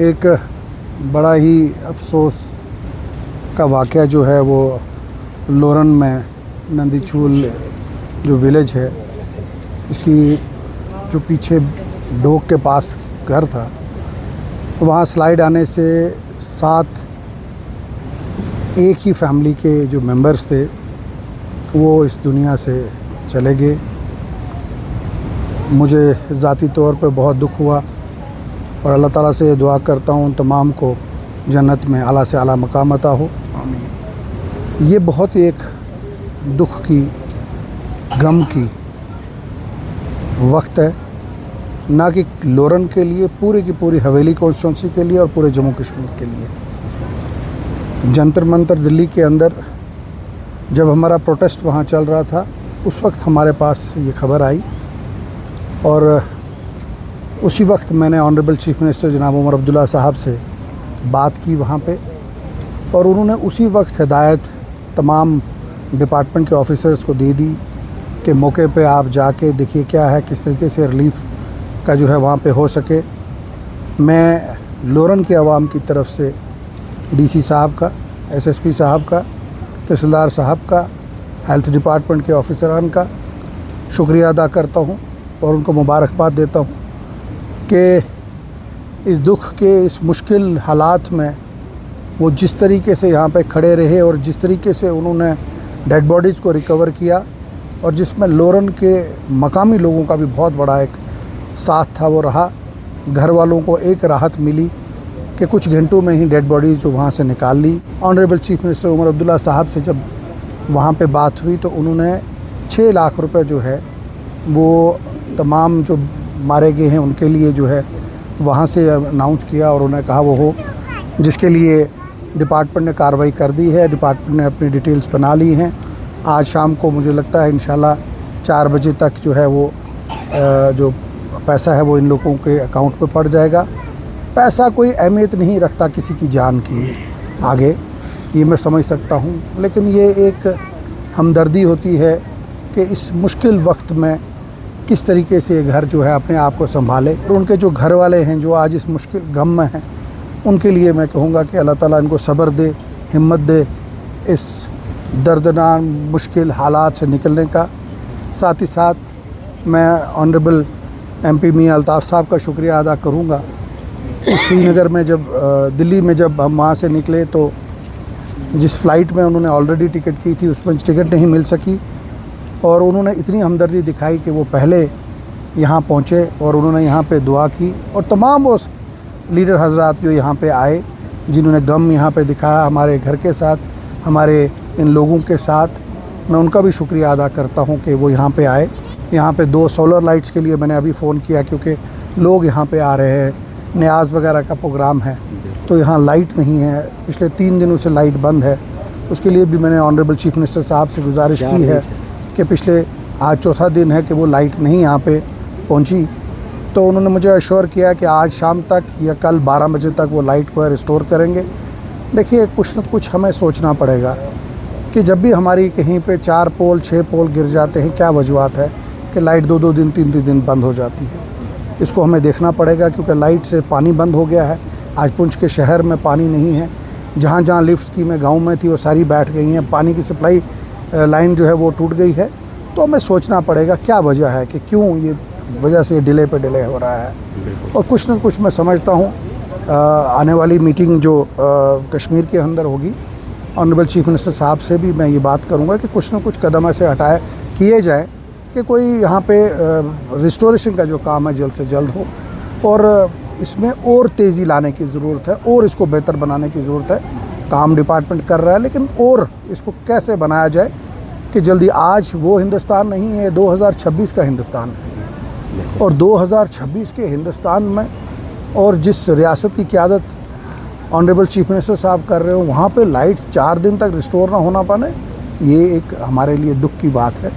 एक बड़ा ही अफसोस का वाक़या जो है वो लोरन में नंदीछूल जो विलेज है, इसकी जो पीछे डोक के पास घर था, वहाँ स्लाइड आने से 7 एक ही फैमिली के जो मेंबर्स थे वो इस दुनिया से चले गए। मुझे ज़ाती तौर पर बहुत दुख हुआ और अल्लाह ताला से दुआ करता हूँ तमाम को जन्नत में आला से आला मकाम अता हो। ये बहुत ही एक दुख की, गम की वक्त है, ना कि लोरन के लिए, पूरी की पूरी हवेली कॉन्स्टिट्यूंसी के लिए और पूरे जम्मू कश्मीर के लिए। जंतर मंतर दिल्ली के अंदर जब हमारा प्रोटेस्ट वहाँ चल रहा था, उस वक्त हमारे पास ये खबर आई और उसी वक्त मैंने ऑनरेबल चीफ मिनिस्टर जनाब उमर अब्दुल्ला साहब से बात की वहाँ पे, और उन्होंने उसी वक्त हिदायत तमाम डिपार्टमेंट के ऑफिसर्स को दे दी कि मौके पे आप जाके देखिए क्या है, किस तरीके से रिलीफ का जो है वहाँ पे हो सके। मैं लोरन की आवाम की तरफ से डीसी साहब का, एसएसपी साहब का, तहसीलदार साहब का, हेल्थ डिपार्टमेंट के ऑफिसरान का शुक्रिया अदा करता हूँ और उनको मुबारकबाद देता हूँ कि इस दुख के, इस मुश्किल हालात में वो जिस तरीके से यहाँ पे खड़े रहे और जिस तरीके से उन्होंने डेड बॉडीज़ को रिकवर किया, और जिसमें लोरन के मकामी लोगों का भी बहुत बड़ा एक साथ था, वो रहा। घर वालों को एक राहत मिली कि कुछ घंटों में ही डेड बॉडीज़ जो वहाँ से निकाल ली। Honourable chief minister Omar Abdullah sahab से जब वहाँ पे बात हुई तो उन्होंने 6 लाख रुपए जो है वो तमाम जो मारे गए हैं उनके लिए जो है वहाँ से अनाउंस किया, और उन्होंने कहा वो हो, जिसके लिए डिपार्टमेंट ने कार्रवाई कर दी है। डिपार्टमेंट ने अपनी डिटेल्स बना ली हैं। आज शाम को मुझे लगता है इंशाल्लाह 4 बजे तक जो है वो जो पैसा है वो इन लोगों के अकाउंट पे पड़ जाएगा। पैसा कोई अहमियत नहीं रखता किसी की जान की आगे, ये मैं समझ सकता हूँ, लेकिन ये एक हमदर्दी होती है कि इस मुश्किल वक्त में किस तरीके से ये घर जो है अपने आप को संभाले। और उनके जो घर वाले हैं जो आज इस मुश्किल गम में हैं, उनके लिए मैं कहूँगा कि अल्लाह ताला इनको सब्र दे, हिम्मत दे इस दर्दनाक मुश्किल हालात से निकलने का। साथ ही साथ मैं ऑनरेबल एमपी मियां अल्ताफ़ साहब का शुक्रिया अदा करूँगा। श्रीनगर में जब दिल्ली में जब हम वहाँ से निकले तो जिस फ़्लाइट में उन्होंने ऑलरेडी टिकट की थी उसमें टिकट नहीं मिल सकी, और उन्होंने इतनी हमदर्दी दिखाई कि वो पहले यहाँ पहुँचे और उन्होंने यहाँ पे दुआ की। और तमाम वो लीडर हजरात जो यहाँ पे आए, जिन्होंने गम यहाँ पे दिखाया हमारे घर के साथ, हमारे इन लोगों के साथ, मैं उनका भी शुक्रिया अदा करता हूँ कि वो यहाँ पे आए। यहाँ पे 2 सोलर लाइट्स के लिए मैंने अभी फ़ोन किया, क्योंकि लोग यहाँ पे आ रहे हैं, न्याज़ वगैरह का प्रोग्राम है, तो यहाँ लाइट नहीं है। पिछले 3 दिनों से लाइट बंद है। उसके लिए भी मैंने ऑनरेबल चीफ मिनिस्टर साहब से गुजारिश की है कि पिछले आज 4था दिन है कि वो लाइट नहीं यहाँ पे पहुँची, तो उन्होंने मुझे अश्योर किया कि आज शाम तक या कल 12 बजे तक वो लाइट को रिस्टोर करेंगे। देखिए, कुछ न कुछ हमें सोचना पड़ेगा कि जब भी हमारी कहीं पे 4 पोल 6 पोल गिर जाते हैं, क्या वजूहत है कि लाइट 2-2 दिन 3-3 दिन बंद हो जाती है। इसको हमें देखना पड़ेगा, क्योंकि लाइट से पानी बंद हो गया है। आज पुंछ के शहर में पानी नहीं है। जहाँ जहाँ लिफ्ट स्कीमें गाँव में थी वो सारी बैठ गई हैं। पानी की सप्लाई लाइन जो है वो टूट गई है। तो हमें सोचना पड़ेगा क्या वजह है कि क्यों ये वजह से डिले पे डिले हो रहा है। और कुछ न कुछ मैं समझता हूँ आने वाली मीटिंग जो कश्मीर के अंदर होगी, ऑनरेबल चीफ मिनिस्टर साहब से भी मैं ये बात करूँगा कि कुछ न कुछ कदम ऐसे हटाए किए जाए कि कोई यहाँ पे रिस्टोरेशन का जो काम है जल्द से जल्द हो, और इसमें और तेज़ी लाने की ज़रूरत है और इसको बेहतर बनाने की ज़रूरत है। काम डिपार्टमेंट कर रहा है, लेकिन और इसको कैसे बनाया जाए कि जल्दी। आज वो हिंदुस्तान नहीं है, 2026 का हिंदुस्तान है, और 2026 के हिंदुस्तान में और जिस रियासत की क़यादत ऑनरेबल चीफ मिनिस्टर साहब कर रहे हो, वहाँ पे लाइट 4 दिन तक रिस्टोर ना होना पाने, ये एक हमारे लिए दुख की बात है।